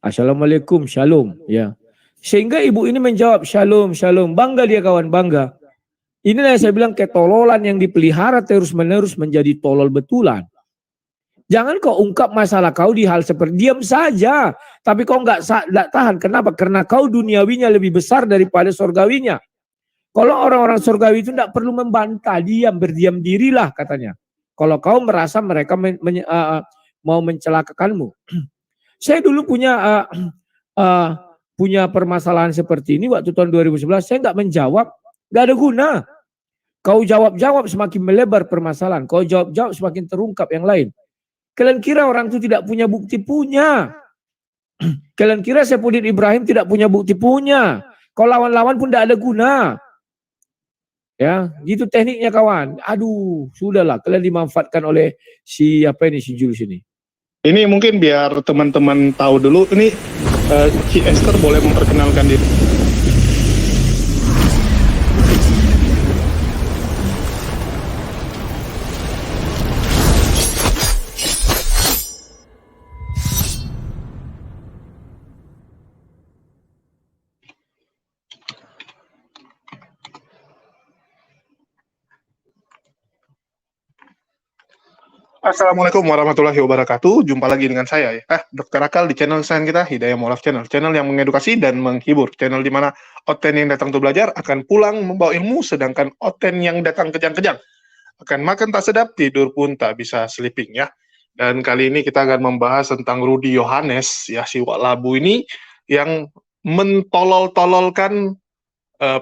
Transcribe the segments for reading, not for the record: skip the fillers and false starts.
Assalamualaikum, shalom. Ya. Sehingga ibu ini menjawab shalom, shalom. Bangga dia kawan, bangga. Inilah yang saya bilang ketololan yang dipelihara terus-menerus menjadi tolol betulan. Jangan kau ungkap masalah kau di hal seperti diam saja. Tapi kau nggak tahan. Kenapa? Karena kau duniawinya lebih besar daripada surgawinya. Kalau orang-orang surgawi itu tidak perlu membantah, berdiam dirilah katanya. Kalau kau merasa mereka mau mencelakakanmu. Saya dulu punya permasalahan seperti ini waktu tahun 2011. Saya nggak menjawab, nggak ada guna. Kau jawab-jawab semakin melebar permasalahan. Kau jawab-jawab semakin terungkap yang lain. Kalian kira orang itu tidak punya bukti? Punya. Kalian kira Saifullah Ibrahim tidak punya bukti? Punya. Kau lawan-lawan pun tidak ada guna. Ya, gitu tekniknya kawan. Aduh, sudahlah. Kalian dimanfaatkan oleh si Julius ini. Ini mungkin biar teman-teman tahu dulu. Ini Ci Esther boleh memperkenalkan diri. Assalamualaikum warahmatullahi wabarakatuh. Jumpa lagi dengan saya ya, Dr. Akal di channel kesayangan kita, Hidayah Mualaf Channel. Channel yang mengedukasi dan menghibur. Channel di mana Oten yang datang untuk belajar akan pulang membawa ilmu, sedangkan Oten yang datang kejang-kejang akan makan tak sedap, tidur pun tak bisa sleeping ya. Dan kali ini kita akan membahas tentang Rudy Yohanes ya, si Wak Labu ini yang mentolol-tololkan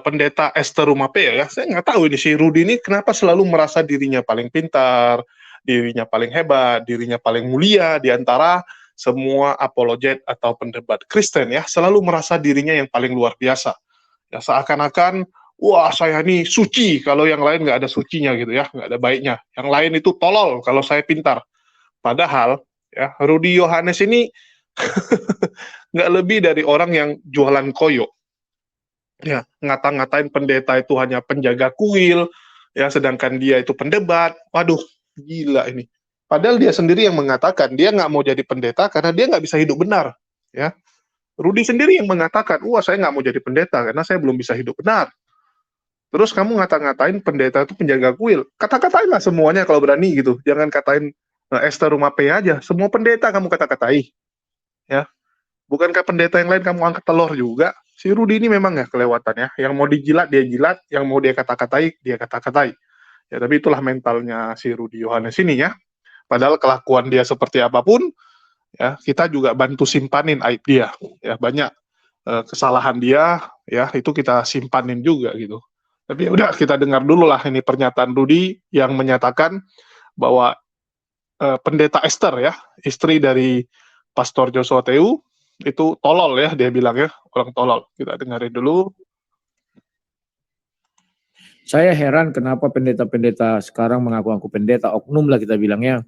pendeta Esther Rumapea ya. Saya nggak tahu ini si Rudy ini kenapa selalu merasa dirinya paling pintar, dirinya paling hebat, dirinya paling mulia di antara semua apologet atau pendebat Kristen ya, selalu merasa dirinya yang paling luar biasa. Ya seakan-akan, wah saya ini suci, kalau yang lain nggak ada sucinya gitu ya, nggak ada baiknya. Yang lain itu tolol, kalau saya pintar. Padahal ya Rudy Yohanes ini nggak lebih dari orang yang jualan koyo. Ya, ngata-ngatain pendeta itu hanya penjaga kuil, ya sedangkan dia itu pendebat. Waduh, gila ini. Padahal dia sendiri yang mengatakan dia nggak mau jadi pendeta karena dia nggak bisa hidup benar. Ya, Rudy sendiri yang mengatakan, wah saya nggak mau jadi pendeta karena saya belum bisa hidup benar. Terus kamu ngata-ngatain pendeta itu penjaga kuil. Kata-katainlah semuanya kalau berani gitu. Jangan katain Esther Rumapea aja. Semua pendeta kamu kata-katai. Ya, bukankah pendeta yang lain kamu angkat telur juga? Si Rudy ini memang nggak kelewatan ya. Yang mau dijilat, dia jilat. Yang mau dia kata-katai, dia kata-katai. Ya, tapi itulah mentalnya si Rudy Yohanes ini ya. Padahal kelakuan dia seperti apapun, ya kita juga bantu simpanin aib dia. Ya, banyak kesalahan dia, ya itu kita simpanin juga gitu. Tapi udah kita dengar dulu lah ini pernyataan Rudy yang menyatakan bahwa pendeta Esther ya, istri dari Pastor Joshua Teu, itu tolol ya, dia bilang ya, orang tolol. Kita dengarin dulu. Saya heran kenapa pendeta-pendeta sekarang mengaku-ngaku pendeta, oknum lah kita bilangnya,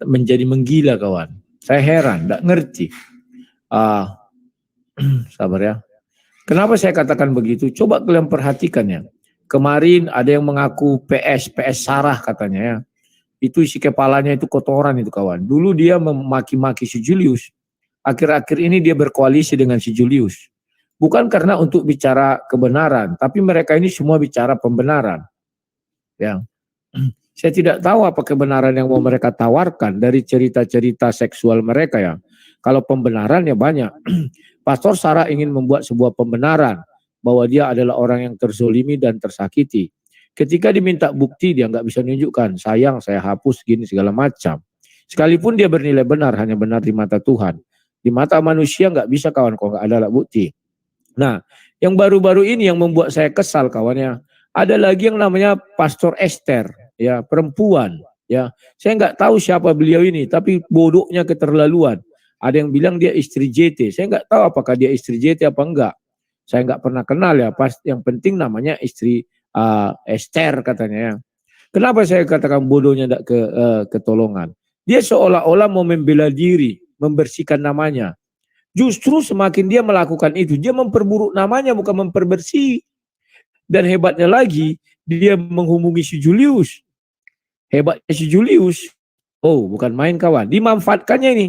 menjadi menggila kawan. Saya heran, tidak ngerti. Sabar ya. Kenapa saya katakan begitu? Coba kalian perhatikan ya. Kemarin ada yang mengaku PS Sarah katanya ya. Itu isi kepalanya itu kotoran itu kawan. Dulu dia memaki-maki si Julius. Akhir-akhir ini dia berkoalisi dengan si Julius. Bukan karena untuk bicara kebenaran, tapi mereka ini semua bicara pembenaran. Ya. Saya tidak tahu apa kebenaran yang mau mereka tawarkan dari cerita-cerita seksual mereka ya. Kalau pembenaran ya banyak. Pastor Sarah ingin membuat sebuah pembenaran bahwa dia adalah orang yang terzolimi dan tersakiti. Ketika diminta bukti dia nggak bisa menunjukkan. Sayang saya hapus gini segala macam. Sekalipun dia bernilai benar, hanya benar di mata Tuhan. Di mata manusia nggak bisa kawan kalau nggak ada alat bukti. Nah, yang baru-baru ini yang membuat saya kesal kawannya, ada lagi yang namanya Pastor Esther, ya perempuan, ya. Saya nggak tahu siapa beliau ini, tapi bodohnya keterlaluan. Ada yang bilang dia istri JT, saya nggak tahu apakah dia istri JT apa enggak. Saya nggak pernah kenal ya, pas yang penting namanya istri Esther katanya ya. Kenapa saya katakan bodohnya tidak ketolongan? Dia seolah-olah mau membela diri, membersihkan namanya. Justru semakin dia melakukan itu, dia memperburuk namanya bukan memperbersih. Dan hebatnya lagi, dia menghubungi si Julius. Hebatnya si Julius, oh bukan main kawan, dimanfaatkannya ini.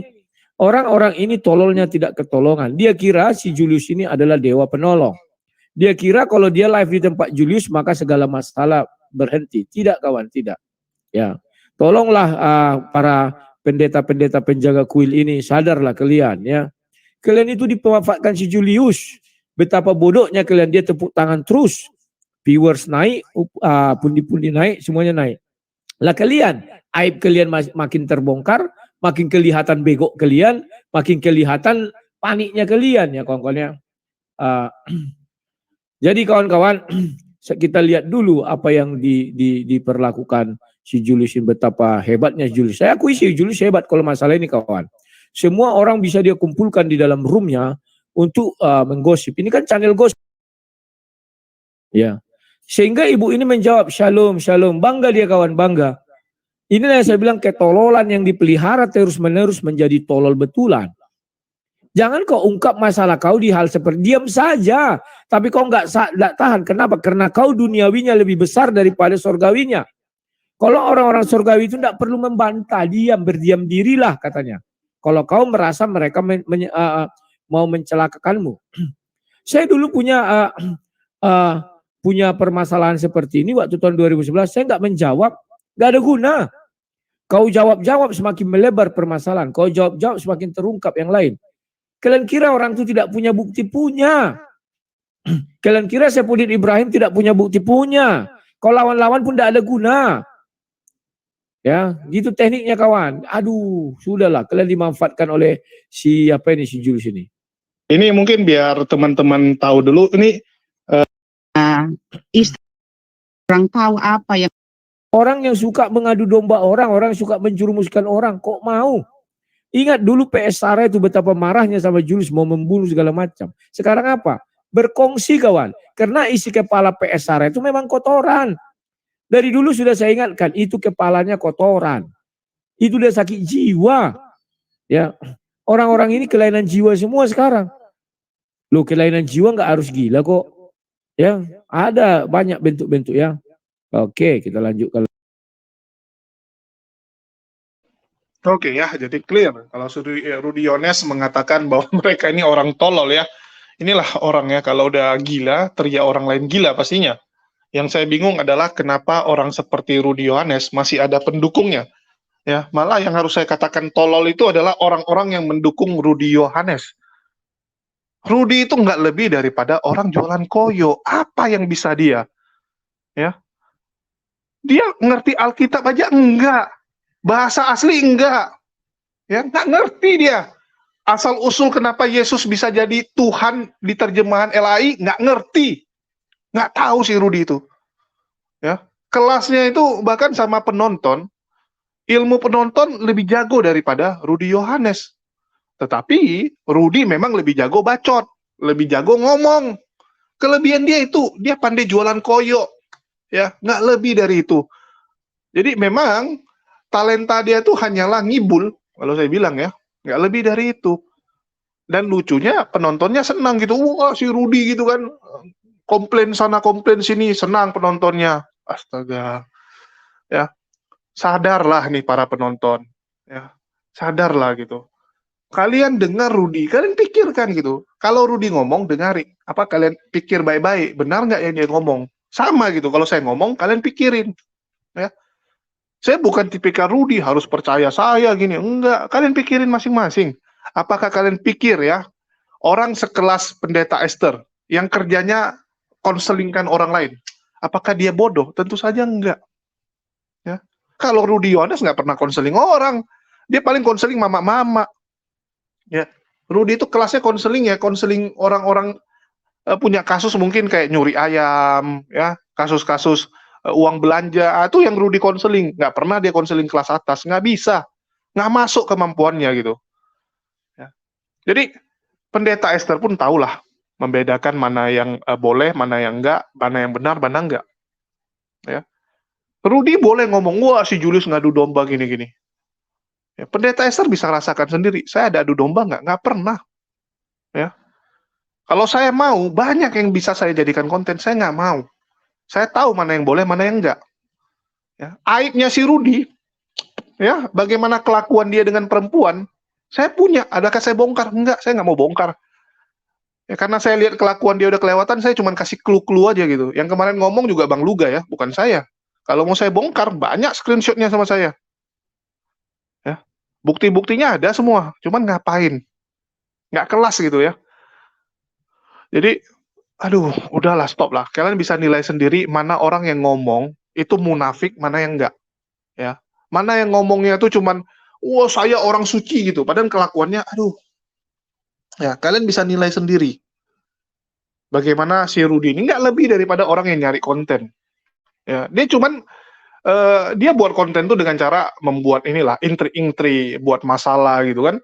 Orang-orang ini tololnya tidak ketolongan. Dia kira si Julius ini adalah dewa penolong. Dia kira kalau dia live di tempat Julius maka segala masalah berhenti. Tidak kawan, tidak. Ya, tolonglah para pendeta-pendeta penjaga kuil ini, sadarlah kalian ya. Kalian itu dipemanfaatkan si Julius. Betapa bodohnya kalian, dia tepuk tangan terus. Viewers naik, pundi-pundi naik, semuanya naik. Lah kalian, aib kalian makin terbongkar, makin kelihatan bego kalian, makin kelihatan paniknya kalian ya kawan-kawan ya. Jadi kawan-kawan, kita lihat dulu apa yang diperlakukan si Julius ini, betapa hebatnya Julius. Saya akui si Julius hebat kalau masalah ini kawan. Semua orang bisa dia kumpulkan di dalam roomnya untuk menggosip. Ini kan channel gosip. Ya. Sehingga ibu ini menjawab, shalom, shalom. Bangga dia kawan, bangga. Inilah yang saya bilang ketololan yang dipelihara terus-menerus menjadi tolol betulan. Jangan kau ungkap masalah kau di hal seperti diam saja. Tapi kau nggak tahan. Kenapa? Karena kau duniawinya lebih besar daripada surgawinya. Kalau orang-orang surgawi itu tidak perlu membantah, berdiam dirilah katanya. Kalau kau merasa mereka mau mencelakakanmu. Saya dulu punya permasalahan seperti ini waktu tahun 2011. Saya nggak menjawab, nggak ada guna. Kau jawab-jawab semakin melebar permasalahan. Kau jawab-jawab semakin terungkap yang lain. Kalian kira orang itu tidak punya bukti? Punya. Kalian kira Saifuddin Ibrahim tidak punya bukti? Punya. Kalau lawan-lawan pun tidak ada guna. Ya, gitu tekniknya kawan. Aduh, sudahlah. Kalian dimanfaatkan oleh si Julius ini. Ini mungkin biar teman-teman tahu dulu. Ini orang tahu apa yang orang yang suka mengadu domba orang yang suka menjurumuskan orang, kok mau? Ingat dulu PS Sarah itu betapa marahnya sama Julius, mau membunuh segala macam. Sekarang apa? Berkongsi kawan. Karena isi kepala PS Sarah itu memang kotoran. Dari dulu sudah saya ingatkan, itu kepalanya kotoran. Itu udah sakit jiwa. Ya, orang-orang ini kelainan jiwa semua sekarang. Loh, kelainan jiwa nggak harus gila kok. Ya, ada banyak bentuk-bentuk ya. Oke, kita lanjutkan. Oke ya, jadi clear. Kalau Rudy Yones mengatakan bahwa mereka ini orang tolol ya. Inilah orang ya, kalau udah gila, teriak orang lain gila pastinya. Yang saya bingung adalah kenapa orang seperti Rudy Yones masih ada pendukungnya. Ya, malah yang harus saya katakan tolol itu adalah orang-orang yang mendukung Rudy Yohanes. Rudy itu nggak lebih daripada orang jualan koyo. Apa yang bisa dia? Ya, dia ngerti Alkitab aja enggak. Bahasa asli enggak. Ya, nggak ngerti dia. Asal usul kenapa Yesus bisa jadi Tuhan di terjemahan LAI nggak ngerti. Nggak tahu si Rudy itu. Ya, kelasnya itu bahkan sama penonton, ilmu penonton lebih jago daripada Rudy Yohanes. Tetapi Rudy memang lebih jago bacot, lebih jago ngomong. Kelebihan dia itu, dia pandai jualan koyo. Ya, nggak lebih dari itu. Jadi memang talenta dia tuh hanyalah ngibul, kalau saya bilang ya, nggak lebih dari itu. Dan lucunya penontonnya senang gitu, wah si Rudy gitu kan, komplain sana komplain sini, senang penontonnya. Astaga, ya sadarlah nih para penonton, ya sadarlah gitu. Kalian dengar Rudy, kalian pikirkan gitu. Kalau Rudy ngomong, dengarin. Apa kalian pikir baik-baik, benar nggak yang dia ngomong? Sama gitu. Kalau saya ngomong, kalian pikirin, ya. Saya bukan tipikal Rudy harus percaya saya gini, enggak. Kalian pikirin masing-masing. Apakah kalian pikir ya, orang sekelas Pendeta Esther yang kerjanya konselingkan orang lain, apakah dia bodoh? Tentu saja enggak. Ya. Kalau Rudy Yohanes nggak pernah konseling orang, dia paling konseling mama-mama. Ya, Rudy itu kelasnya konseling ya, konseling orang-orang punya kasus mungkin kayak nyuri ayam, ya, kasus-kasus uang belanja, itu yang Rudy konseling. Nggak pernah dia konseling kelas atas, nggak bisa, nggak masuk kemampuannya gitu. Ya. Jadi Pendeta Esther pun tahulah membedakan mana yang boleh, mana yang enggak, mana yang benar, mana enggak. Ya. Rudy boleh ngomong, wah si Julius ngadu domba gini-gini. Ya, Pendeta Esther bisa rasakan sendiri, saya ada adu domba nggak? Nggak pernah. Ya. Kalau saya mau, banyak yang bisa saya jadikan konten, saya nggak mau. Saya tahu mana yang boleh, mana yang enggak. Ya. Aibnya si Rudy, ya, bagaimana kelakuan dia dengan perempuan, Saya punya, adakah saya bongkar? Enggak, saya nggak mau bongkar. Ya karena saya lihat kelakuan dia udah kelewatan, saya cuma kasih clue-clue aja gitu. Yang kemarin ngomong juga Bang Luga ya, bukan saya. Kalau mau saya bongkar, banyak screenshotnya sama saya. Ya. Bukti-buktinya ada semua, cuman ngapain? Nggak kelas gitu ya. Jadi, aduh, udahlah, stop lah. Kalian bisa nilai sendiri mana orang yang ngomong itu munafik, mana yang enggak. Ya. Mana yang ngomongnya tuh cuman, wah saya orang suci gitu. Padahal kelakuannya, aduh. Ya, kalian bisa nilai sendiri. Bagaimana si Rudy ini nggak lebih daripada orang yang nyari konten. Ya, dia cuman dia buat konten tuh dengan cara membuat inilah intri-intri, buat masalah gitu kan.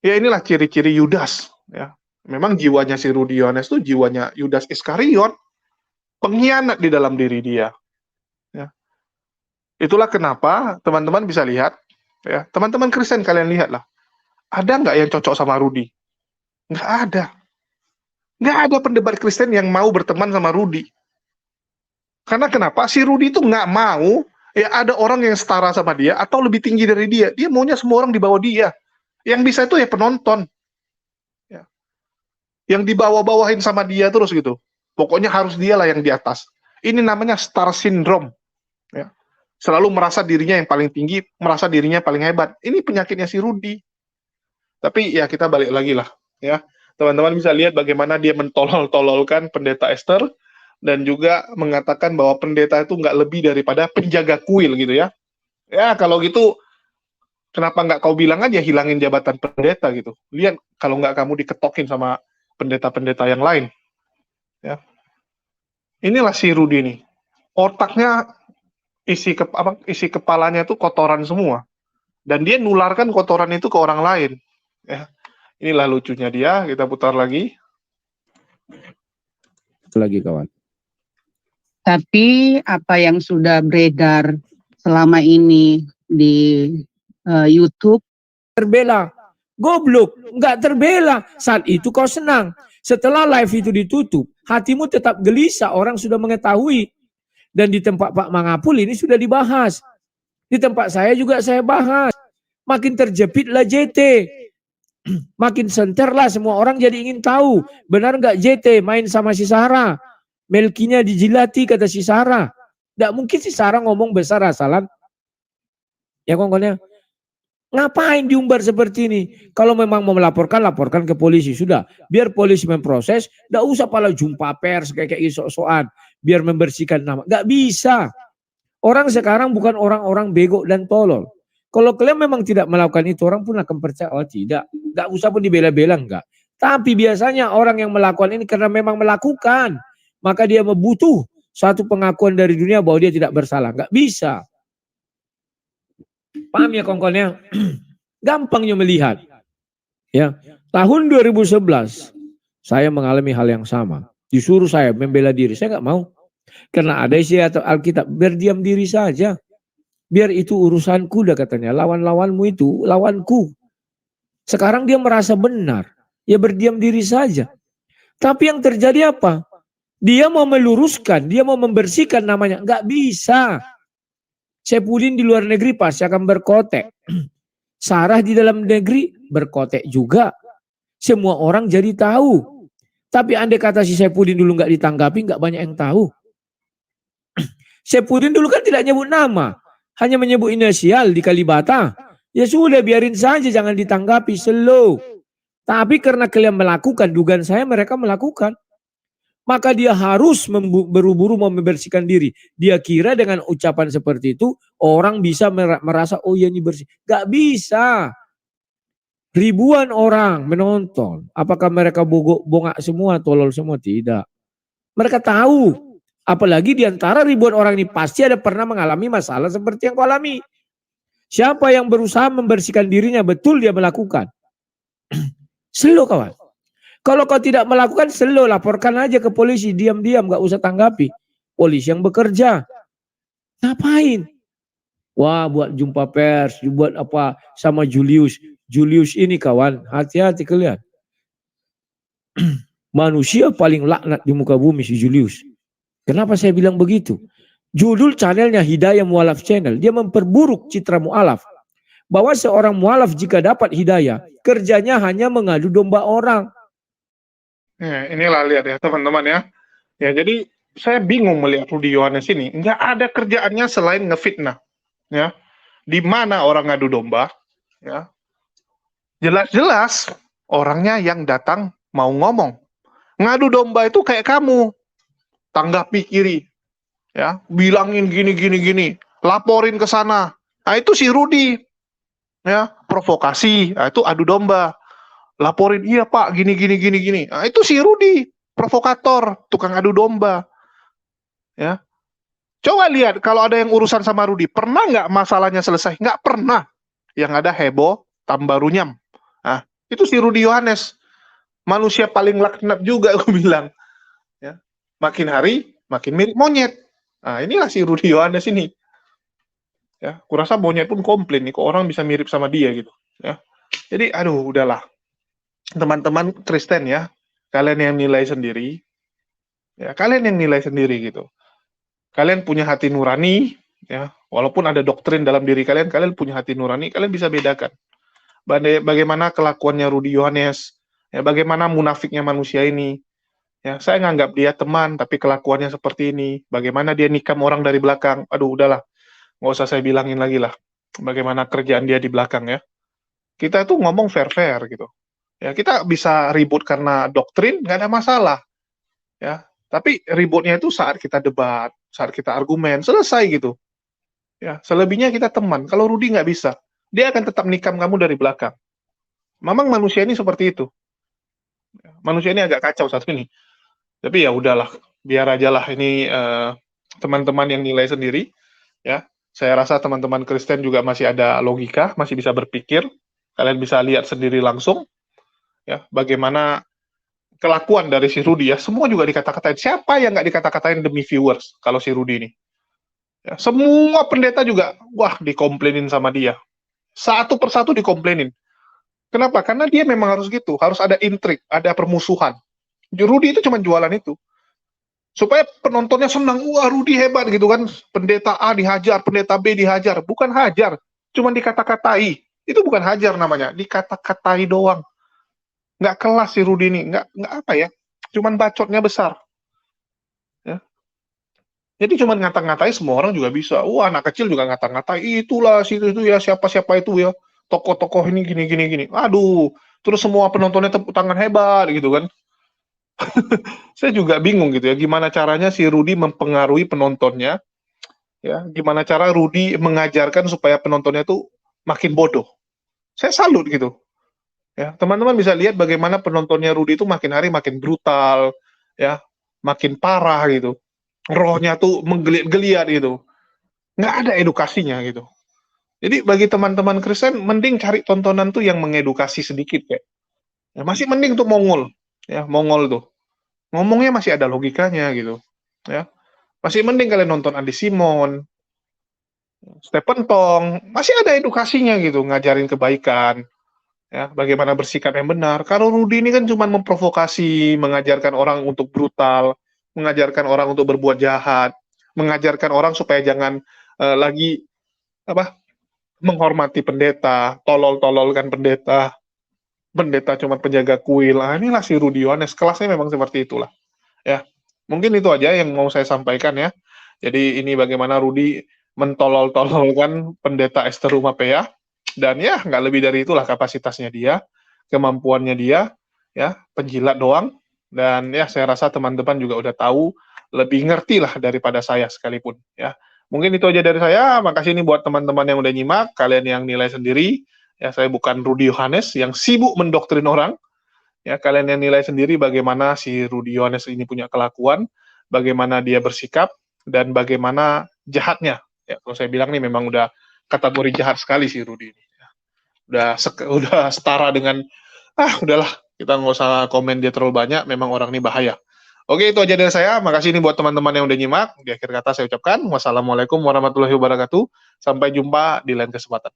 Ya inilah ciri-ciri Yudas. Ya, memang jiwanya si Rudy Yohanes tuh jiwanya Yudas Iskariot, pengkhianat di dalam diri dia. Ya. Itulah kenapa teman-teman bisa lihat, ya teman-teman Kristen kalian lihatlah, ada nggak yang cocok sama Rudy? Nggak ada. Nggak ada pendebat Kristen yang mau berteman sama Rudy. Karena kenapa? Si Rudy itu nggak mau ya ada orang yang setara sama dia atau lebih tinggi dari dia. Dia maunya semua orang di bawah dia. Yang bisa itu ya penonton. Ya. Yang dibawa-bawain sama dia terus gitu. Pokoknya harus dialah yang di atas. Ini namanya star syndrome. Ya. Selalu merasa dirinya yang paling tinggi, merasa dirinya paling hebat. Ini penyakitnya si Rudy. Tapi ya kita balik lagi lah. Ya. Teman-teman bisa lihat bagaimana dia mentolol-tololkan pendeta Esther dan juga mengatakan bahwa pendeta itu nggak lebih daripada penjaga kuil gitu ya. Ya kalau gitu kenapa nggak kau bilang aja hilangin jabatan pendeta gitu. Lihat kalau nggak kamu diketokin sama pendeta-pendeta yang lain. Ya. Inilah si Rudy nih. Otaknya isi kepalanya tuh kotoran semua. Dan dia nularkan kotoran itu ke orang lain. Ya. Inilah lucunya dia, kita putar lagi. Lagi kawan. Tapi apa yang sudah beredar selama ini di YouTube, Terbela. Goblok, nggak terbela. Saat itu kau senang. Setelah live itu ditutup, hatimu tetap gelisah. Orang sudah mengetahui. Dan di tempat Pak Mangapul ini sudah dibahas. Di tempat saya juga saya bahas. Makin terjepitlah JT. Makin senterlah semua orang jadi ingin tahu. Benar nggak JT main sama si Sarah? Melkinya dijilati kata si Sarah. Nggak mungkin si Sarah ngomong besar-asalan. Ya kongkolnya. Ngapain diumbar seperti ini? Kalau memang mau melaporkan, laporkan ke polisi. Sudah. Biar polisi memproses. Nggak usah pala jumpa pers kayak sok-sokan. Biar membersihkan nama. Nggak bisa. Orang sekarang bukan orang-orang bego dan tolol. Kalau kalian memang tidak melakukan itu, orang pun akan percaya. Oh tidak. Nggak usah pun dibela-bela, enggak. Tapi biasanya orang yang melakukan ini karena memang melakukan. Maka dia membutuh satu pengakuan dari dunia bahwa dia tidak bersalah. Nggak bisa. Paham ya kongkolnya? Gampangnya melihat. Ya, tahun 2011 saya mengalami hal yang sama. Disuruh saya membela diri, saya nggak mau. Karena ada isi atau Alkitab, berdiam diri saja. Biar itu urusanku dah katanya. Lawan-lawanmu itu lawanku. Sekarang dia merasa benar. Ya berdiam diri saja. Tapi yang terjadi apa? Dia mau meluruskan, dia mau membersihkan namanya. Nggak bisa. Saipudin di luar negeri pasti akan berkotek. Sarah di dalam negeri berkotek juga. Semua orang jadi tahu. Tapi andai kata si Saipudin dulu nggak ditanggapi, nggak banyak yang tahu. Saipudin dulu kan tidak nyebut nama. Hanya menyebut inisial di Kalibata. Ya sudah biarin saja, jangan ditanggapi, slow. Tapi karena kalian melakukan, dugaan saya mereka melakukan. Maka dia harus buru-buru mau membersihkan diri. Dia kira dengan ucapan seperti itu, orang bisa merasa, oh ya ini bersih. Gak bisa. Ribuan orang menonton. Apakah mereka bongak semua, tolol semua? Tidak. Mereka tahu. Apalagi di antara ribuan orang ini pasti ada pernah mengalami masalah seperti yang kau alami. Siapa yang berusaha membersihkan dirinya, betul dia melakukan. Slow kawan. Kalau kau tidak melakukan, slow, laporkan aja ke polisi. Diam-diam, gak usah tanggapi. Polisi yang bekerja. Ngapain? Wah, buat jumpa pers, buat apa sama Julius. Julius ini kawan, hati-hati kalian. Manusia paling laknat di muka bumi si Julius. Kenapa saya bilang begitu? Judul channelnya Hidayah Mu'alaf Channel. Dia memperburuk citra mu'alaf. bahwa seorang mualaf jika dapat hidayah, kerjanya hanya mengadu domba orang. Ya, inilah lihat ya teman-teman ya. Ya, jadi saya bingung melihat Rudi Yohanes ini. Nggak ada kerjaannya selain ngefitnah. Ya, di mana orang ngadu domba, ya, jelas-jelas orangnya yang datang mau ngomong. Ngadu domba itu kayak kamu, tanggapi kiri, ya, bilangin gini, laporin ke sana. Nah, itu si Rudi, ya, provokasi. Nah, itu adu domba. Laporin, iya Pak, gini. Nah, itu si Rudi, provokator, tukang adu domba. Ya, coba lihat kalau ada yang urusan sama Rudi, pernah nggak masalahnya selesai? Nggak pernah. Yang ada heboh, tambah runyam. Nah, itu si Rudi Yohanes. Manusia paling laknat juga, aku bilang. Ya, makin hari, makin mirip monyet. Nah, inilah si Rudi Yohanes ini. Ya, kurasa monyet pun komplain nih, kok orang bisa mirip sama dia gitu. Ya, jadi, aduh, udahlah. Teman-teman Kristen ya, kalian yang nilai sendiri. Ya, kalian yang nilai sendiri gitu. Kalian punya hati nurani, ya, walaupun ada doktrin dalam diri kalian, kalian punya hati nurani, kalian bisa bedakan. Bagaimana kelakuannya Rudi Yohanes, ya, bagaimana munafiknya manusia ini. Ya, saya nganggap dia teman, tapi kelakuannya seperti ini. Bagaimana dia nikam orang dari belakang. Aduh, udahlah. Nggak usah saya bilangin lagi lah. Bagaimana kerjaan dia di belakang ya. Kita tuh ngomong fair-fair gitu. Ya, kita bisa ribut karena doktrin, nggak ada masalah. Ya, tapi ributnya itu saat kita debat, saat kita argumen, selesai gitu. Ya, selebihnya kita teman. Kalau Rudi nggak bisa, dia akan tetap nikam kamu dari belakang. Memang manusia ini seperti itu. Manusia ini agak kacau satu ini. Tapi ya udahlah, biar aja lah ini teman-teman yang nilai sendiri. Ya, saya rasa teman-teman Kristen juga masih ada logika, masih bisa berpikir. Kalian bisa lihat sendiri langsung. Ya, bagaimana kelakuan dari si Rudi ya. Semua juga dikata-katain. Siapa yang nggak dikata-katain demi viewers kalau si Rudi ini? Ya, semua pendeta juga, wah, dikomplainin sama dia. Satu persatu dikomplainin. Kenapa? Karena dia memang harus gitu. Harus ada intrik, ada permusuhan. Rudi itu cuma jualan itu. Supaya penontonnya senang. Wah, Rudi hebat gitu kan. Pendeta A dihajar, pendeta B dihajar. Bukan hajar, cuma dikata-katai. Itu bukan hajar namanya. Dikata-katai doang. Nggak kelas si Rudi ini. Nggak apa ya. Cuman bacotnya besar. Ya. Jadi cuma ngata-ngatai semua orang juga bisa. Wah, anak kecil juga ngata-ngatai. Itulah, situ itu ya, siapa-siapa itu ya. Tokoh-tokoh ini gini. Aduh, terus semua penontonnya tepuk tangan hebat gitu kan. Saya juga bingung gitu ya, gimana caranya si Rudi mempengaruhi penontonnya, ya, gimana cara Rudi mengajarkan supaya penontonnya tuh makin bodoh. Saya salut gitu. Ya, teman-teman bisa lihat bagaimana penontonnya Rudi itu makin hari makin brutal, ya, makin parah gitu. Rohnya tuh menggeliat-geliat gitu. Nggak ada edukasinya gitu. Jadi bagi teman-teman Kristen, mending cari tontonan tuh yang mengedukasi sedikit ya. Ya, masih mending tuh Mongol. Ya, Mongol tuh. Ngomongnya masih ada logikanya gitu. Ya. Masih mending kalian nonton Andi Simon, Stephen Tong, masih ada edukasinya gitu, ngajarin kebaikan, ya, bagaimana bersikap yang benar. Kalau Rudi ini kan cuma memprovokasi, mengajarkan orang untuk brutal, mengajarkan orang untuk berbuat jahat, mengajarkan orang supaya jangan lagi apa menghormati pendeta, tolol-tololkan pendeta. Pendeta cuma penjaga kuil. Nah, inilah si Rudi Yohanes, kelasnya memang seperti itulah. Ya, mungkin itu aja yang mau saya sampaikan ya. Jadi ini bagaimana Rudi mentolol-tololkan pendeta Esther Rumapea, dan ya nggak lebih dari itulah kapasitasnya dia, kemampuannya dia, ya, penjilat doang. Dan ya saya rasa teman-teman juga udah tahu, lebih ngerti lah daripada saya sekalipun ya. Mungkin itu aja dari saya. Makasih nih buat teman-teman yang udah nyimak, kalian yang nilai sendiri. Ya, saya bukan Rudi Yohanes yang sibuk mendoktrin orang. Ya, kalian yang nilai sendiri bagaimana si Rudi Yohanes ini punya kelakuan, bagaimana dia bersikap, dan bagaimana jahatnya. Ya, kalau saya bilang nih memang udah kategori jahat sekali si Rudi ini. Ya, udah setara dengan, udahlah, kita nggak usah komen dia terlalu banyak, memang orang ini bahaya. Oke, itu aja dari saya. Makasih nih buat teman-teman yang udah nyimak. Di akhir kata saya ucapkan, wassalamualaikum warahmatullahi wabarakatuh. Sampai jumpa di lain kesempatan.